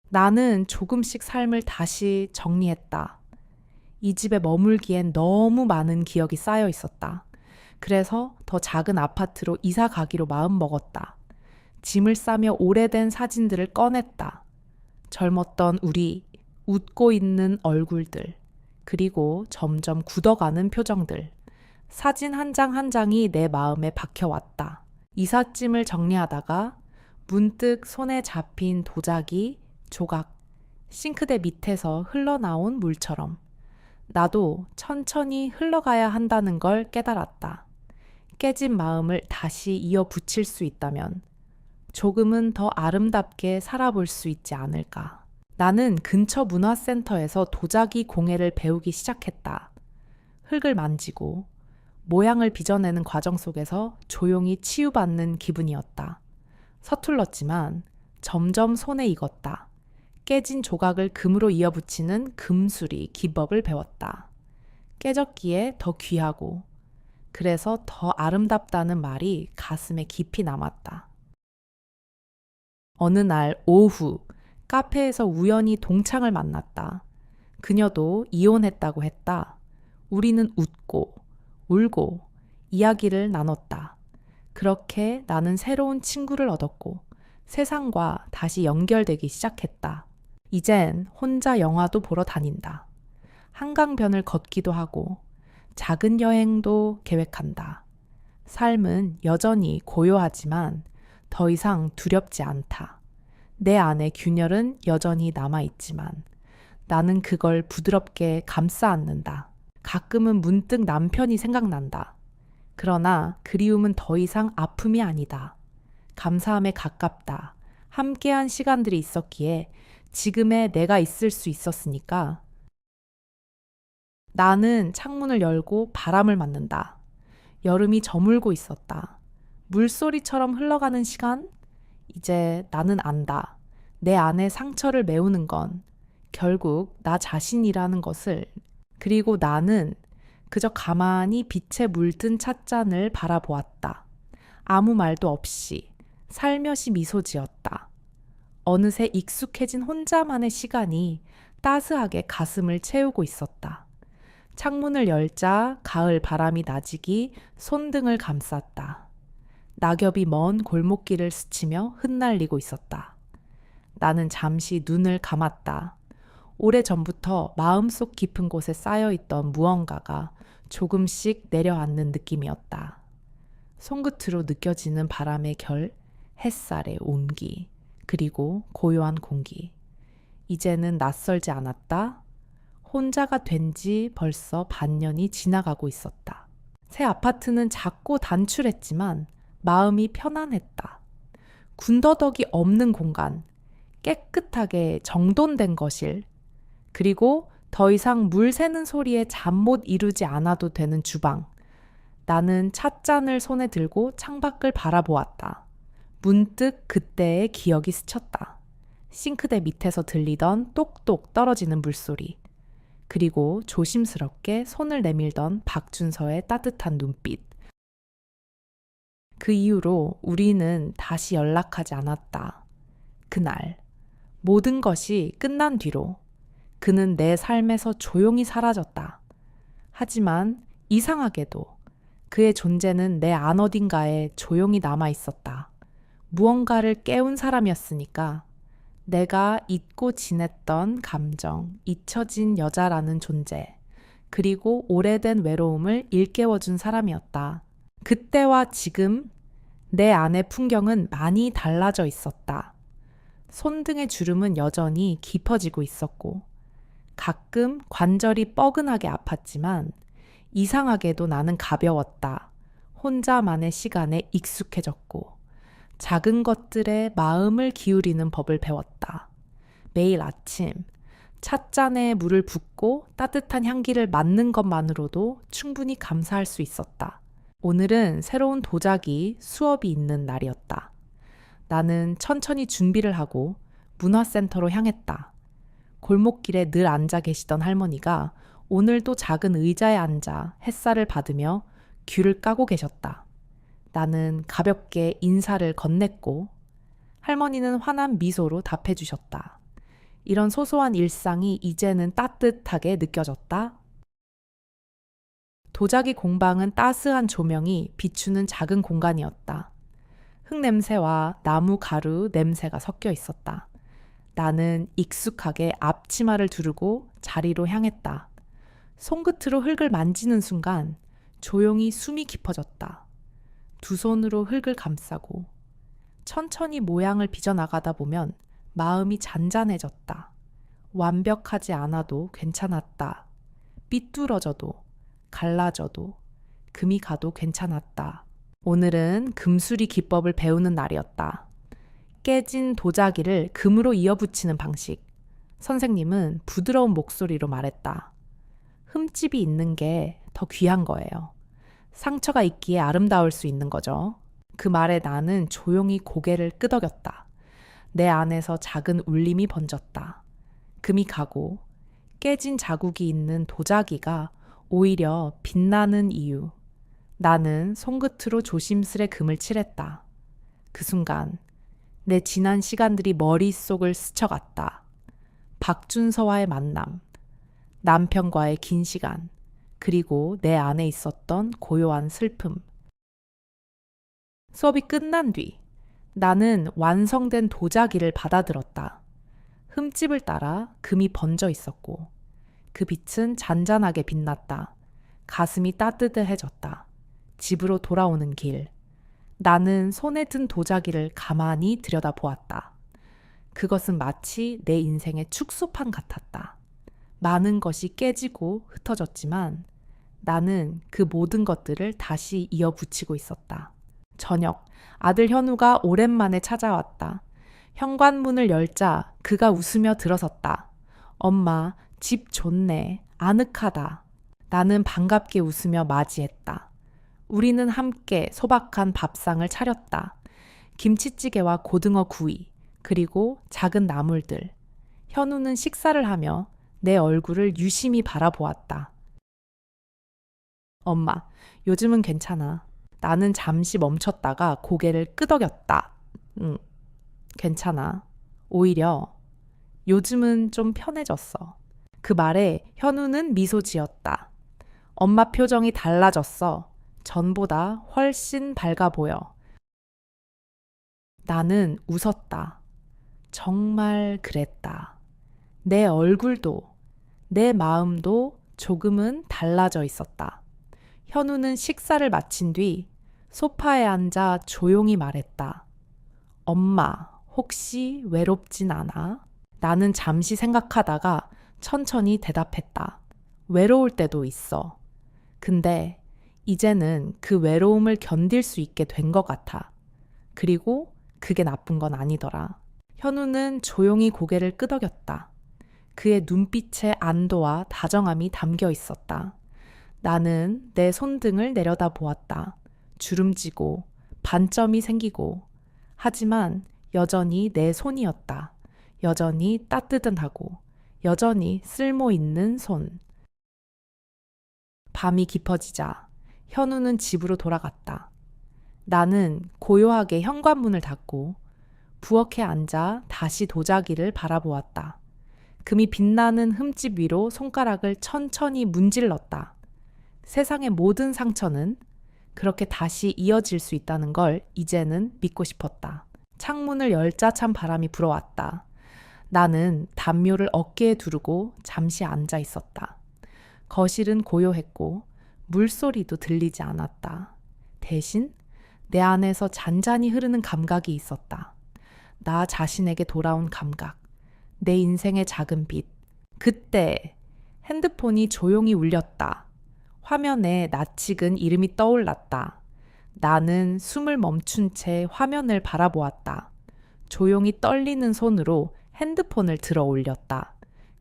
Speaker 1: 나는 조금씩 삶을 다시 정리했다. 이 집에 머물기엔 너무 많은 기억이 쌓여 있었다. 그래서 더 작은 아파트로 이사 가기로 마음먹었다. 짐을 싸며 오래된 사진들을 꺼냈다. 젊었던 우리, 웃고 있는 얼굴들, 그리고 점점 굳어가는 표정들. 사진 한 장 한 장이 내 마음에 박혀왔다. 이삿짐을 정리하다가 문득 손에 잡힌 도자기, 조각, 싱크대 밑에서 흘러나온 물처럼 나도 천천히 흘러가야 한다는 걸 깨달았다. 깨진 마음을 다시 이어 붙일 수 있다면 조금은 더 아름답게 살아볼 수 있지 않을까. 나는 근처 문화센터에서 도자기 공예를 배우기 시작했다. 흙을 만지고 모양을 빚어내는 과정 속에서 조용히 치유받는 기분이었다. 서툴렀지만 점점 손에 익었다. 깨진 조각을 금으로 이어붙이는 금수리 기법을 배웠다. 깨졌기에 더 귀하고 그래서 더 아름답다는 말이 가슴에 깊이 남았다. 어느 날 오후 카페에서 우연히 동창을 만났다. 그녀도 이혼했다고 했다. 우리는 웃고 울고 이야기를 나눴다. 그렇게 나는 새로운 친구를 얻었고 세상과 다시 연결되기 시작했다. 이젠 혼자 영화도 보러 다닌다. 한강변을 걷기도 하고 작은 여행도 계획한다. 삶은 여전히 고요하지만 더 이상 두렵지 않다. 내 안의 균열은 여전히 남아있지만 나는 그걸 부드럽게 감싸 안는다. 가끔은 문득 남편이 생각난다. 그러나 그리움은 더 이상 아픔이 아니다. 감사함에 가깝다. 함께한 시간들이 있었기에 지금의 내가 있을 수 있었으니까. 나는 창문을 열고 바람을 맞는다. 여름이 저물고 있었다. 물소리처럼 흘러가는 시간? 이제 나는 안다. 내 안에 상처를 메우는 건 결국 나 자신이라는 것을. 그리고 나는 그저 가만히 빛에 물든 찻잔을 바라보았다. 아무 말도 없이 살며시 미소 지었다. 어느새 익숙해진 혼자만의 시간이 따스하게 가슴을 채우고 있었다. 창문을 열자 가을 바람이 나지기 손등을 감쌌다. 낙엽이 먼 골목길을 스치며 흩날리고 있었다. 나는 잠시 눈을 감았다. 오래전부터 마음속 깊은 곳에 쌓여있던 무언가가 조금씩 내려앉는 느낌이었다. 손끝으로 느껴지는 바람의 결, 햇살의 온기, 그리고 고요한 공기. 이제는 낯설지 않았다. 혼자가 된 지 벌써 반년이 지나가고 있었다. 새 아파트는 작고 단출했지만 마음이 편안했다. 군더더기 없는 공간, 깨끗하게 정돈된 거실, 그리고 더 이상 물 새는 소리에 잠 못 이루지 않아도 되는 주방. 나는 찻잔을 손에 들고 창밖을 바라보았다. 문득 그때의 기억이 스쳤다. 싱크대 밑에서 들리던 똑똑 떨어지는 물소리. 그리고 조심스럽게 손을 내밀던 박준서의 따뜻한 눈빛. 그 이후로 우리는 다시 연락하지 않았다. 그날 모든 것이 끝난 뒤로 그는 내 삶에서 조용히 사라졌다. 하지만 이상하게도 그의 존재는 내 안 어딘가에 조용히 남아 있었다. 무언가를 깨운 사람이었으니까. 내가 잊고 지냈던 감정, 잊혀진 여자라는 존재, 그리고 오래된 외로움을 일깨워준 사람이었다. 그때와 지금 내 안의 풍경은 많이 달라져 있었다. 손등의 주름은 여전히 깊어지고 있었고, 가끔 관절이 뻐근하게 아팠지만 이상하게도 나는 가벼웠다. 혼자만의 시간에 익숙해졌고 작은 것들에 마음을 기울이는 법을 배웠다. 매일 아침 찻잔에 물을 붓고 따뜻한 향기를 맡는 것만으로도 충분히 감사할 수 있었다. 오늘은 새로운 도자기 수업이 있는 날이었다. 나는 천천히 준비를 하고 문화센터로 향했다. 골목길에 늘 앉아 계시던 할머니가 오늘도 작은 의자에 앉아 햇살을 받으며 귤을 까고 계셨다. 나는 가볍게 인사를 건넸고 할머니는 환한 미소로 답해 주셨다. 이런 소소한 일상이 이제는 따뜻하게 느껴졌다. 도자기 공방은 따스한 조명이 비추는 작은 공간이었다. 흙냄새와 나무 가루 냄새가 섞여 있었다. 나는 익숙하게 앞치마를 두르고 자리로 향했다. 손끝으로 흙을 만지는 순간 조용히 숨이 깊어졌다. 두 손으로 흙을 감싸고 천천히 모양을 빚어나가다 보면 마음이 잔잔해졌다. 완벽하지 않아도 괜찮았다. 삐뚤어져도 갈라져도 금이 가도 괜찮았다. 오늘은 금수리 기법을 배우는 날이었다. 깨진 도자기를 금으로 이어붙이는 방식. 선생님은 부드러운 목소리로 말했다. 흠집이 있는 게 더 귀한 거예요. 상처가 있기에 아름다울 수 있는 거죠. 그 말에 나는 조용히 고개를 끄덕였다. 내 안에서 작은 울림이 번졌다. 금이 가고 깨진 자국이 있는 도자기가 오히려 빛나는 이유. 나는 손끝으로 조심스레 금을 칠했다. 그 순간 내 지난 시간들이 머릿속을 스쳐갔다. 박준서와의 만남, 남편과의 긴 시간, 그리고 내 안에 있었던 고요한 슬픔. 수업이 끝난 뒤 나는 완성된 도자기를 받아들었다. 흠집을 따라 금이 번져 있었고 그 빛은 잔잔하게 빛났다. 가슴이 따뜻해졌다. 집으로 돌아오는 길. 나는 손에 든 도자기를 가만히 들여다보았다. 그것은 마치 내 인생의 축소판 같았다. 많은 것이 깨지고 흩어졌지만 나는 그 모든 것들을 다시 이어붙이고 있었다. 저녁, 아들 현우가 오랜만에 찾아왔다. 현관문을 열자 그가 웃으며 들어섰다. 엄마, 집 좋네. 아늑하다. 나는 반갑게 웃으며 맞이했다. 우리는 함께 소박한 밥상을 차렸다. 김치찌개와 고등어 구이, 그리고 작은 나물들. 현우는 식사를 하며 내 얼굴을 유심히 바라보았다. 엄마, 요즘은 괜찮아. 나는 잠시 멈췄다가 고개를 끄덕였다. 괜찮아. 오히려 요즘은 좀 편해졌어. 그 말에 현우는 미소 지었다. 엄마 표정이 달라졌어. 전보다 훨씬 밝아 보여. 나는 웃었다. 정말 그랬다. 내 얼굴도, 내 마음도 조금은 달라져 있었다. 현우는 식사를 마친 뒤 소파에 앉아 조용히 말했다. 엄마, 혹시 외롭진 않아? 나는 잠시 생각하다가 천천히 대답했다. 외로울 때도 있어. 근데 이제는 그 외로움을 견딜 수 있게 된 것 같아. 그리고 그게 나쁜 건 아니더라. 현우는 조용히 고개를 끄덕였다. 그의 눈빛에 안도와 다정함이 담겨 있었다. 나는 내 손등을 내려다 보았다. 주름지고 반점이 생기고 하지만 여전히 내 손이었다. 여전히 따뜻하고 여전히 쓸모 있는 손. 밤이 깊어지자 현우는 집으로 돌아갔다. 나는 고요하게 현관문을 닫고 부엌에 앉아 다시 도자기를 바라보았다. 금이 빛나는 흠집 위로 손가락을 천천히 문질렀다. 세상의 모든 상처는 그렇게 다시 이어질 수 있다는 걸 이제는 믿고 싶었다. 창문을 열자 찬 바람이 불어왔다. 나는 담요를 어깨에 두르고 잠시 앉아 있었다. 거실은 고요했고 물소리도 들리지 않았다. 대신 내 안에서 잔잔히 흐르는 감각이 있었다. 나 자신에게 돌아온 감각. 내 인생의 작은 빛. 그때 핸드폰이 조용히 울렸다. 화면에 낯익은 이름이 떠올랐다. 나는 숨을 멈춘 채 화면을 바라보았다. 조용히 떨리는 손으로 핸드폰을 들어 올렸다.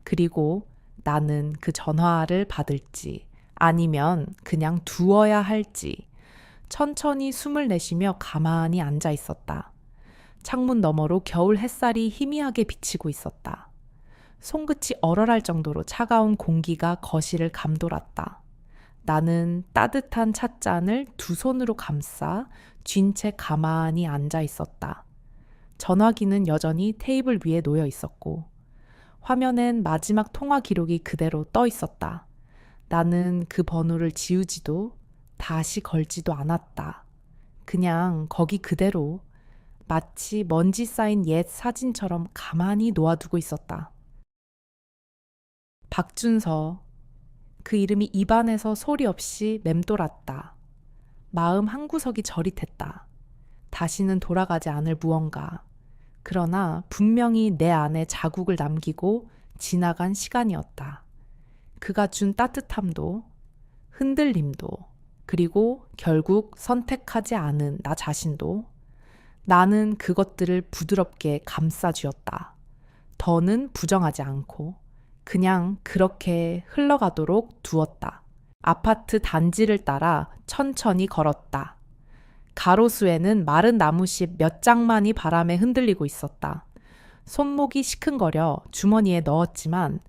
Speaker 1: 그리고 나는 그 전화를 받을지 아니면 그냥 두어야 할지 천천히 숨을 내쉬며 가만히 앉아 있었다. 창문 너머로 겨울 햇살이 희미하게 비치고 있었다. 손끝이 얼얼할 정도로 차가운 공기가 거실을 감돌았다. 나는 따뜻한 찻잔을 두 손으로 감싸 쥔 채 가만히 앉아 있었다. 전화기는 여전히 테이블 위에 놓여 있었고 화면엔 마지막 통화 기록이 그대로 떠 있었다. 나는 그 번호를 지우지도 다시 걸지도 않았다. 그냥 거기 그대로 마치 먼지 쌓인 옛 사진처럼 가만히 놓아두고 있었다. 박준서. 그 이름이 입안에서 소리 없이 맴돌았다. 마음 한구석이 저릿했다. 다시는 돌아가지 않을 무언가. 그러나 분명히 내 안에 자국을 남기고 지나간 시간이었다. 그가 준 따뜻함도, 흔들림도, 그리고 결국 선택하지 않은 나 자신도 나는 그것들을 부드럽게 감싸쥐었다. 더는 부정하지 않고 그냥 그렇게 흘러가도록 두었다. 아파트 단지를 따라 천천히 걸었다. 가로수에는 마른 나무잎 몇 장만이 바람에 흔들리고 있었다. 손목이 시큰거려 주머니에 넣었지만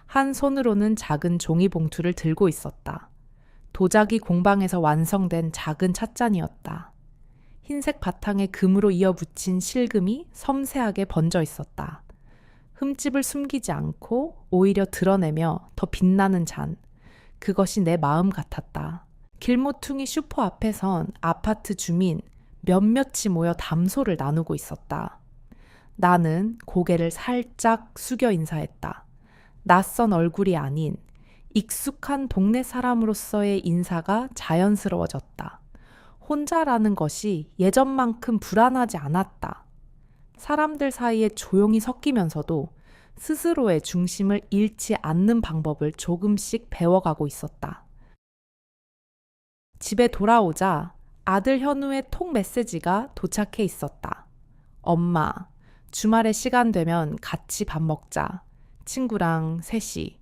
Speaker 1: 한 손으로는 작은 종이봉투를 들고 있었다. 도자기 공방에서 완성된 작은 찻잔이었다. 흰색 바탕에 금으로 이어붙인 실금이 섬세하게 번져 있었다. 흠집을 숨기지 않고 오히려 드러내며 더 빛나는 잔. 그것이 내 마음 같았다. 길모퉁이 슈퍼 앞에 선 아파트 주민 몇몇이 모여 담소를 나누고 있었다. 나는 고개를 살짝 숙여 인사했다. 낯선 얼굴이 아닌 익숙한 동네 사람으로서의 인사가 자연스러워졌다. 혼자라는 것이 예전만큼 불안하지 않았다. 사람들 사이에 조용히 섞이면서도 스스로의 중심을 잃지 않는 방법을 조금씩 배워가고 있었다. 집에 돌아오자 아들 현우의 톡 메시지가 도착해 있었다. 엄마, 주말에 시간 되면 같이 밥 먹자. 친구랑 셋이.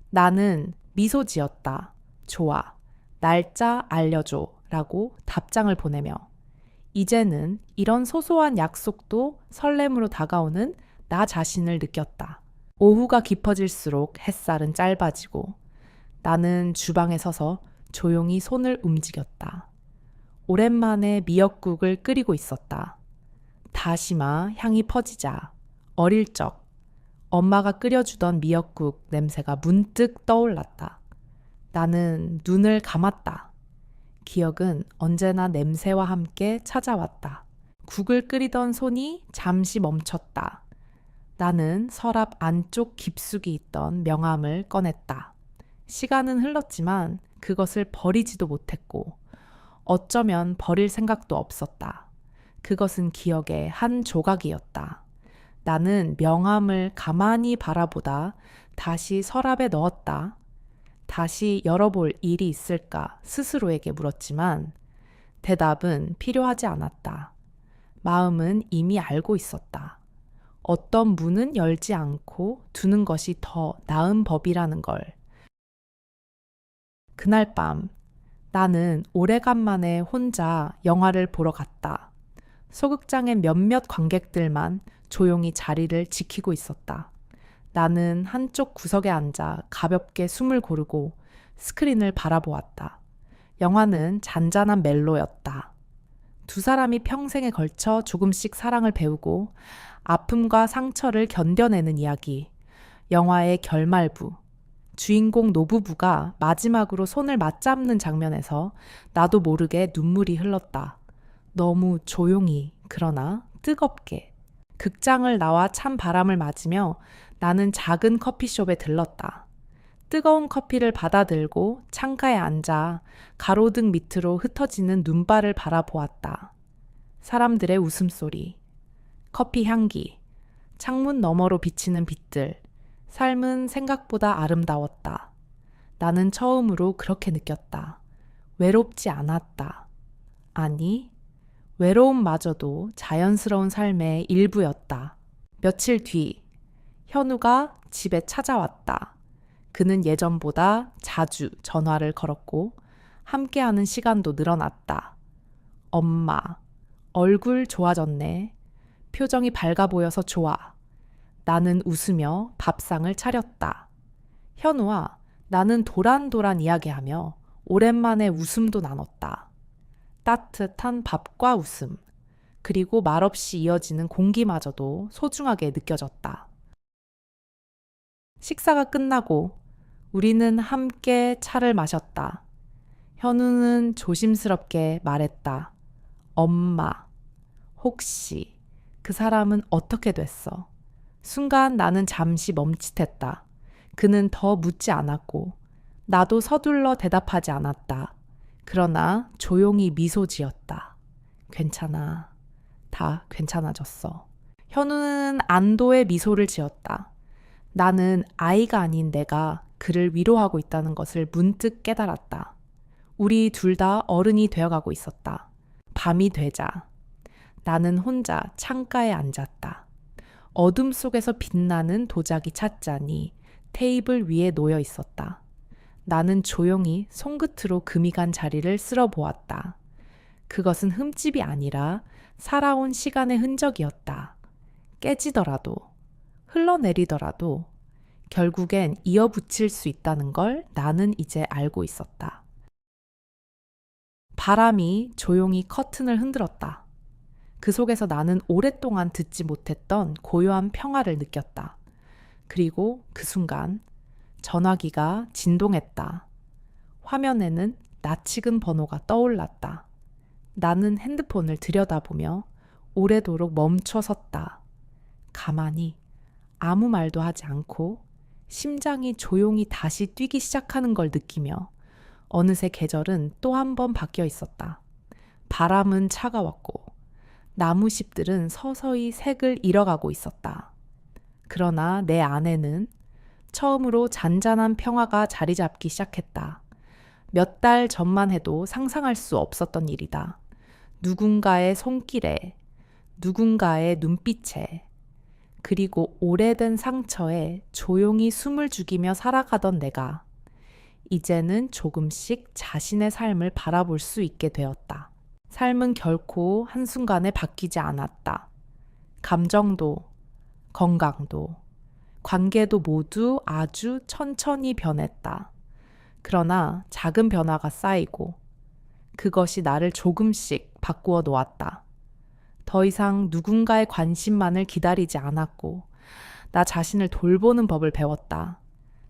Speaker 1: 나는 미소 지었다. 좋아. 날짜 알려줘. 라고 답장을 보내며 이제는 이런 소소한 약속도 설렘으로 다가오는 나 자신을 느꼈다. 오후가 깊어질수록 햇살은 짧아지고 나는 주방에 서서 조용히 손을 움직였다. 오랜만에 미역국을 끓이고 있었다. 다시마 향이 퍼지자 어릴 적 엄마가 끓여주던 미역국 냄새가 문득 떠올랐다. 나는 눈을 감았다. 기억은 언제나 냄새와 함께 찾아왔다. 국을 끓이던 손이 잠시 멈췄다. 나는 서랍 안쪽 깊숙이 있던 명함을 꺼냈다. 시간은 흘렀지만 그것을 버리지도 못했고 어쩌면 버릴 생각도 없었다. 그것은 기억의 한 조각이었다. 나는 명함을 가만히 바라보다 다시 서랍에 넣었다. 다시 열어볼 일이 있을까 스스로에게 물었지만 대답은 필요하지 않았다. 마음은 이미 알고 있었다. 어떤 문은 열지 않고 두는 것이 더 나은 법이라는 걸. 그날 밤 나는 오래간만에 혼자 영화를 보러 갔다. 소극장의 몇몇 관객들만 조용히 자리를 지키고 있었다. 나는 한쪽 구석에 앉아 가볍게 숨을 고르고 스크린을 바라보았다. 영화는 잔잔한 멜로였다. 두 사람이 평생에 걸쳐 조금씩 사랑을 배우고 아픔과 상처를 견뎌내는 이야기. 영화의 결말부. 주인공 노부부가 마지막으로 손을 맞잡는 장면에서 나도 모르게 눈물이 흘렀다. 너무 조용히, 그러나 뜨겁게. 극장을 나와 찬 바람을 맞으며 나는 작은 커피숍에 들렀다. 뜨거운 커피를 받아들고 창가에 앉아 가로등 밑으로 흩어지는 눈발을 바라보았다. 사람들의 웃음소리, 커피 향기, 창문 너머로 비치는 빛들, 삶은 생각보다 아름다웠다. 나는 처음으로 그렇게 느꼈다. 외롭지 않았다. 아니, 외로움마저도 자연스러운 삶의 일부였다. 며칠 뒤, 현우가 집에 찾아왔다. 그는 예전보다 자주 전화를 걸었고 함께하는 시간도 늘어났다. 엄마, 얼굴 좋아졌네. 표정이 밝아 보여서 좋아. 나는 웃으며 밥상을 차렸다. 현우와 나는 도란도란 이야기하며 오랜만에 웃음도 나눴다. 따뜻한 밥과 웃음, 그리고 말없이 이어지는 공기마저도 소중하게 느껴졌다. 식사가 끝나고 우리는 함께 차를 마셨다. 현우는 조심스럽게 말했다. 엄마, 혹시 그 사람은 어떻게 됐어? 순간 나는 잠시 멈칫했다. 그는 더 묻지 않았고 나도 서둘러 대답하지 않았다. 그러나 조용히 미소 지었다. 괜찮아. 다 괜찮아졌어. 현우는 안도의 미소를 지었다. 나는 아이가 아닌 내가 그를 위로하고 있다는 것을 문득 깨달았다. 우리 둘 다 어른이 되어가고 있었다. 밤이 되자 나는 혼자 창가에 앉았다. 어둠 속에서 빛나는 도자기 찻잔이 테이블 위에 놓여 있었다. 나는 조용히 손끝으로 금이 간 자리를 쓸어 보았다. 그것은 흠집이 아니라 살아온 시간의 흔적이었다. 깨지더라도, 흘러내리더라도 결국엔 이어붙일 수 있다는 걸 나는 이제 알고 있었다. 바람이 조용히 커튼을 흔들었다. 그 속에서 나는 오랫동안 듣지 못했던 고요한 평화를 느꼈다. 그리고 그 순간 전화기가 진동했다. 화면에는 낯익은 번호가 떠올랐다. 나는 핸드폰을 들여다보며 오래도록 멈춰 섰다. 가만히 아무 말도 하지 않고 심장이 조용히 다시 뛰기 시작하는 걸 느끼며 어느새 계절은 또 한 번 바뀌어 있었다. 바람은 차가웠고 나무잎들은 서서히 색을 잃어가고 있었다. 그러나 내 안에는 처음으로 잔잔한 평화가 자리 잡기 시작했다. 몇 달 전만 해도 상상할 수 없었던 일이다. 누군가의 손길에, 누군가의 눈빛에, 그리고 오래된 상처에 조용히 숨을 죽이며 살아가던 내가 이제는 조금씩 자신의 삶을 바라볼 수 있게 되었다. 삶은 결코 한순간에 바뀌지 않았다. 감정도, 건강도, 관계도 모두 아주 천천히 변했다. 그러나 작은 변화가 쌓이고 그것이 나를 조금씩 바꾸어 놓았다. 더 이상 누군가의 관심만을 기다리지 않았고 나 자신을 돌보는 법을 배웠다.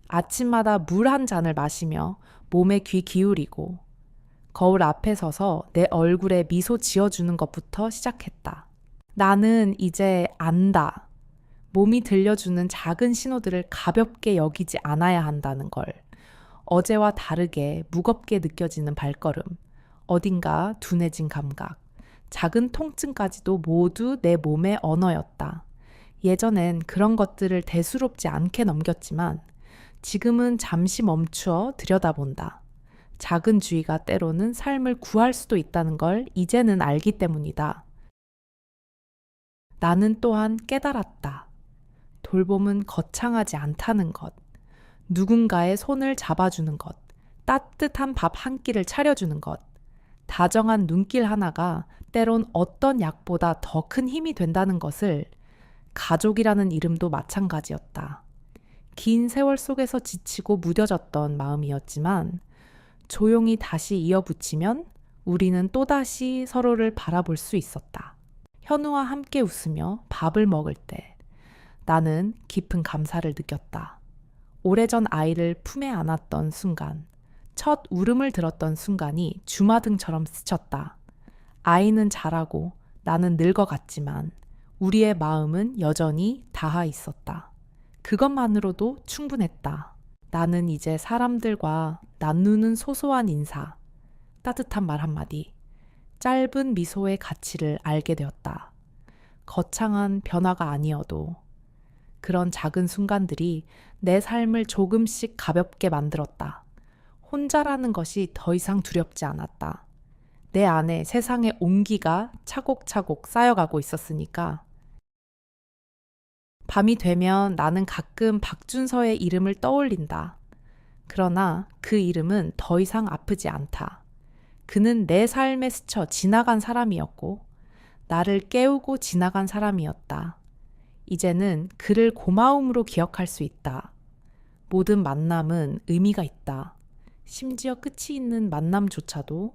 Speaker 1: 아침마다 물 한 잔을 마시며 몸에 귀 기울이고 거울 앞에 서서 내 얼굴에 미소 지어주는 것부터 시작했다. 나는 이제 안다. 몸이 들려주는 작은 신호들을 가볍게 여기지 않아야 한다는 걸. 어제와 다르게 무겁게 느껴지는 발걸음, 어딘가 둔해진 감각, 작은 통증까지도 모두 내 몸의 언어였다. 예전엔 그런 것들을 대수롭지 않게 넘겼지만 지금은 잠시 멈추어 들여다본다. 작은 주의가 때로는 삶을 구할 수도 있다는 걸 이제는 알기 때문이다. 나는 또한 깨달았다. 돌봄은 거창하지 않다는 것, 누군가의 손을 잡아주는 것, 따뜻한 밥 한 끼를 차려주는 것, 다정한 눈길 하나가 때론 어떤 약보다 더 큰 힘이 된다는 것을 가족이라는 이름도 마찬가지였다. 긴 세월 속에서 지치고 무뎌졌던 마음이었지만 조용히 다시 이어붙이면 우리는 또다시 서로를 바라볼 수 있었다. 현우와 함께 웃으며 밥을 먹을 때 나는 깊은 감사를 느꼈다. 오래전 아이를 품에 안았던 순간, 첫 울음을 들었던 순간이 주마등처럼 스쳤다. 아이는 자라고 나는 늙어갔지만 우리의 마음은 여전히 닿아 있었다. 그것만으로도 충분했다. 나는 이제 사람들과 나누는 소소한 인사, 따뜻한 말 한마디, 짧은 미소의 가치를 알게 되었다. 거창한 변화가 아니어도 그런 작은 순간들이 내 삶을 조금씩 가볍게 만들었다. 혼자라는 것이 더 이상 두렵지 않았다. 내 안에 세상의 온기가 차곡차곡 쌓여가고 있었으니까. 밤이 되면 나는 가끔 박준서의 이름을 떠올린다. 그러나 그 이름은 더 이상 아프지 않다. 그는 내 삶에 스쳐 지나간 사람이었고 나를 깨우고 지나간 사람이었다. 이제는 그를 고마움으로 기억할 수 있다. 모든 만남은 의미가 있다. 심지어 끝이 있는 만남조차도.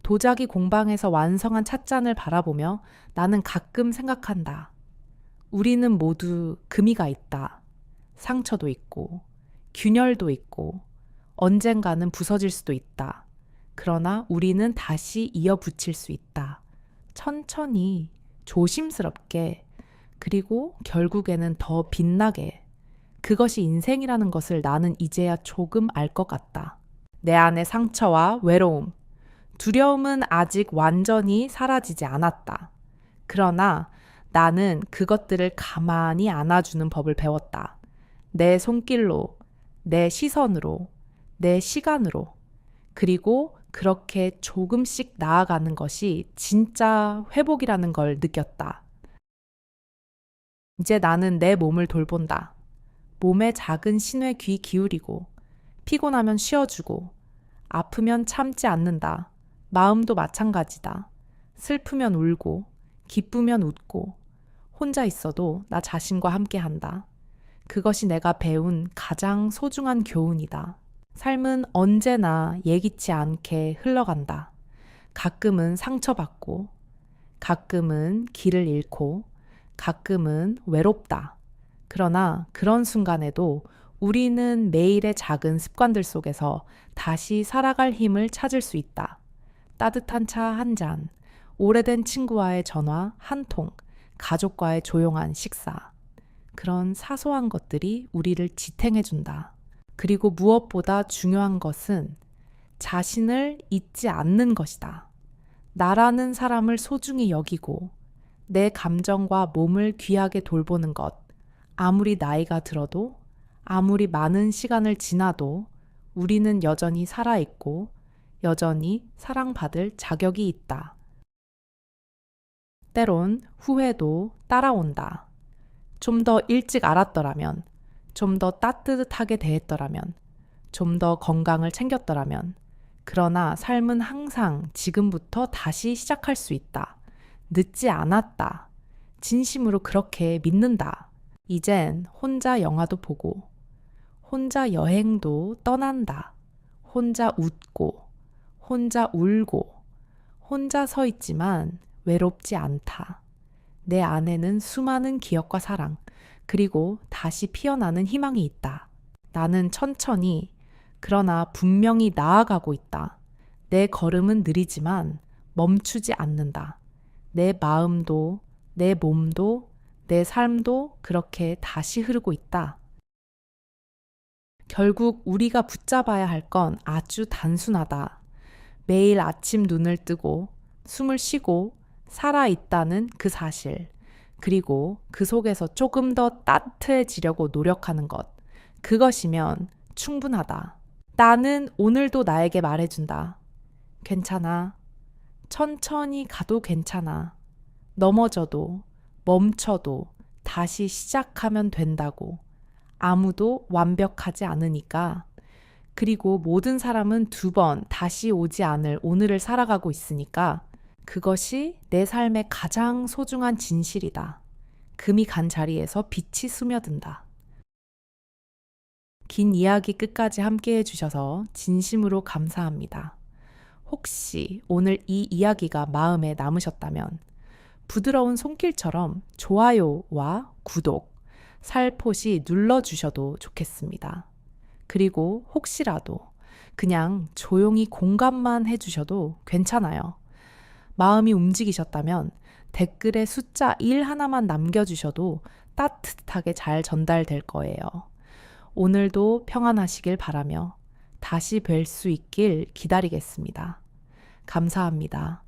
Speaker 1: 도자기 공방에서 완성한 찻잔을 바라보며 나는 가끔 생각한다. 우리는 모두 금이가 있다. 상처도 있고 균열도 있고 언젠가는 부서질 수도 있다. 그러나 우리는 다시 이어붙일 수 있다. 천천히, 조심스럽게, 그리고 결국에는 더 빛나게. 그것이 인생이라는 것을 나는 이제야 조금 알 것 같다. 내 안의 상처와 외로움, 두려움은 아직 완전히 사라지지 않았다. 그러나 나는 그것들을 가만히 안아주는 법을 배웠다. 내 손길로, 내 시선으로, 내 시간으로, 그리고 그렇게 조금씩 나아가는 것이 진짜 회복이라는 걸 느꼈다. 이제 나는 내 몸을 돌본다. 몸의 작은 신호에 귀 기울이고, 피곤하면 쉬어주고, 아프면 참지 않는다. 마음도 마찬가지다. 슬프면 울고, 기쁘면 웃고, 혼자 있어도 나 자신과 함께 한다. 그것이 내가 배운 가장 소중한 교훈이다. 삶은 언제나 예기치 않게 흘러간다. 가끔은 상처받고, 가끔은 길을 잃고, 가끔은 외롭다. 그러나 그런 순간에도 우리는 매일의 작은 습관들 속에서 다시 살아갈 힘을 찾을 수 있다. 따뜻한 차 한 잔, 오래된 친구와의 전화 한 통, 가족과의 조용한 식사. 그런 사소한 것들이 우리를 지탱해준다. 그리고 무엇보다 중요한 것은 자신을 잊지 않는 것이다. 나라는 사람을 소중히 여기고 내 감정과 몸을 귀하게 돌보는 것. 아무리 나이가 들어도, 아무리 많은 시간을 지나도 우리는 여전히 살아있고 여전히 사랑받을 자격이 있다. 때론 후회도 따라온다. 좀 더 일찍 알았더라면, 좀 더 따뜻하게 대했더라면, 좀 더 건강을 챙겼더라면. 그러나 삶은 항상 지금부터 다시 시작할 수 있다. 늦지 않았다. 진심으로 그렇게 믿는다. 이젠 혼자 영화도 보고, 혼자 여행도 떠난다. 혼자 웃고, 혼자 울고, 혼자 서 있지만 외롭지 않다. 내 안에는 수많은 기억과 사랑, 그리고 다시 피어나는 희망이 있다. 나는 천천히, 그러나 분명히 나아가고 있다. 내 걸음은 느리지만 멈추지 않는다. 내 마음도, 내 몸도, 내 삶도 그렇게 다시 흐르고 있다. 결국 우리가 붙잡아야 할 건 아주 단순하다. 매일 아침 눈을 뜨고 숨을 쉬고 살아있다는 그 사실, 그리고 그 속에서 조금 더 따뜻해지려고 노력하는 것. 그것이면 충분하다. 나는 오늘도 나에게 말해준다. 괜찮아. 천천히 가도 괜찮아. 넘어져도, 멈춰도 다시 시작하면 된다고. 아무도 완벽하지 않으니까. 그리고 모든 사람은 2번 다시 오지 않을 오늘을 살아가고 있으니까 그것이 내 삶의 가장 소중한 진실이다. 금이 간 자리에서 빛이 스며든다. 긴 이야기 끝까지 함께 해주셔서 진심으로 감사합니다. 혹시 오늘 이 이야기가 마음에 남으셨다면 부드러운 손길처럼 좋아요와 구독, 살포시 눌러주셔도 좋겠습니다. 그리고 혹시라도 그냥 조용히 공감만 해주셔도 괜찮아요. 마음이 움직이셨다면 댓글에 숫자 1 하나만 남겨주셔도 따뜻하게 잘 전달될 거예요. 오늘도 평안하시길 바라며 다시 뵐 수 있길 기다리겠습니다. 감사합니다.